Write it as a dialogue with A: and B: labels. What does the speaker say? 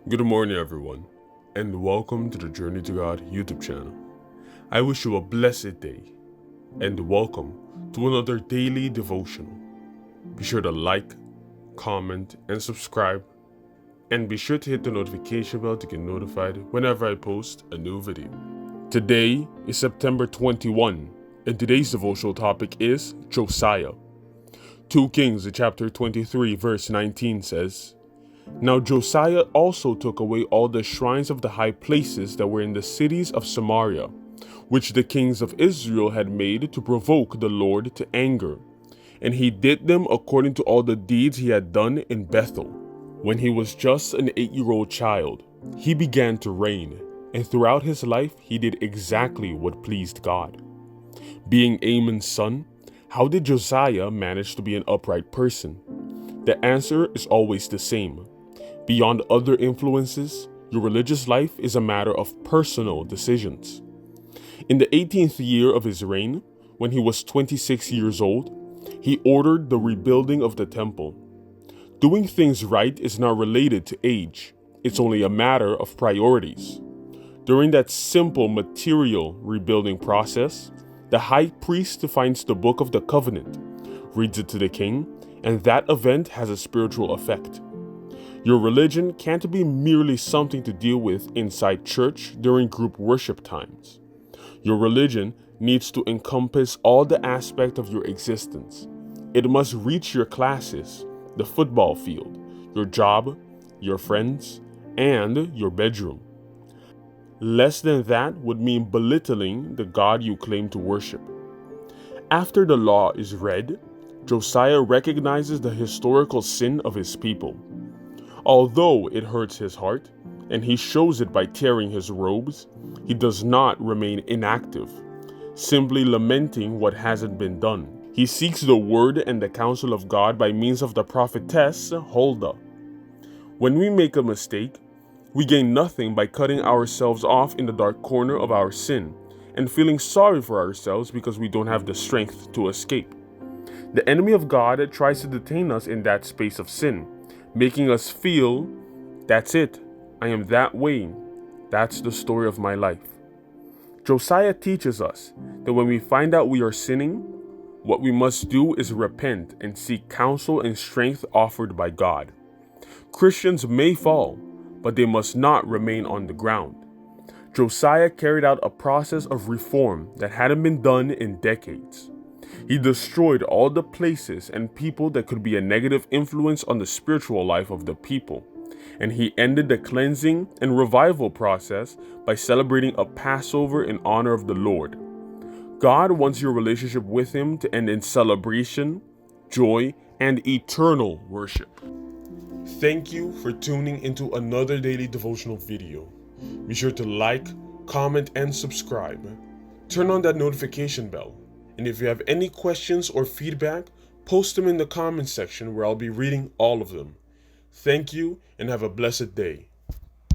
A: Good morning, everyone, and welcome to the Journey to God YouTube channel. I wish you a blessed day, and welcome to another daily devotional. Be sure to like, comment, and subscribe, and be sure to hit the notification bell to get notified whenever I post a new video. Today is September 21, and today's devotional topic is Josiah. 2 Kings chapter 23 verse 19 says, "Now Josiah also took away all the shrines of the high places that were in the cities of Samaria, which the kings of Israel had made to provoke the Lord to anger. And he did them according to all the deeds he had done in Bethel. When he was just an 8-year-old child, he began to reign, and throughout his life he did exactly what pleased God." Being Amon's son, how did Josiah manage to be an upright person? The answer is always the same. Beyond other influences, your religious life is a matter of personal decisions. In the 18th year of his reign, when he was 26 years old, he ordered the rebuilding of the temple. Doing things right is not related to age, it's only a matter of priorities. During that simple material rebuilding process, the high priest finds the book of the covenant, reads it to the king, and that event has a spiritual effect. Your religion can't be merely something to deal with inside church during group worship times. Your religion needs to encompass all the aspects of your existence. It must reach your classes, the football field, your job, your friends, and your bedroom. Less than that would mean belittling the God you claim to worship. After the law is read, Josiah recognizes the historical sin of his people. Although it hurts his heart, and he shows it by tearing his robes, he does not remain inactive, simply lamenting what hasn't been done. He seeks the word and the counsel of God by means of the prophetess Huldah. When we make a mistake, we gain nothing by cutting ourselves off in the dark corner of our sin and feeling sorry for ourselves because we don't have the strength to escape. The enemy of God tries to detain us in that space of sin, making us feel, that's it, I am that way, that's the story of my life. Josiah teaches us that when we find out we are sinning, what we must do is repent and seek counsel and strength offered by God. Christians may fall, but they must not remain on the ground. Josiah carried out a process of reform that hadn't been done in decades. He destroyed all the places and people that could be a negative influence on the spiritual life of the people, and he ended the cleansing and revival process by celebrating a Passover in honor of the Lord. God wants your relationship with him to end in celebration, joy, and eternal worship. Thank you for tuning into another daily devotional video. Be sure to like, comment, and subscribe. Turn on that notification bell. And if you have any questions or feedback, post them in the comments section where I'll be reading all of them. Thank you and have a blessed day.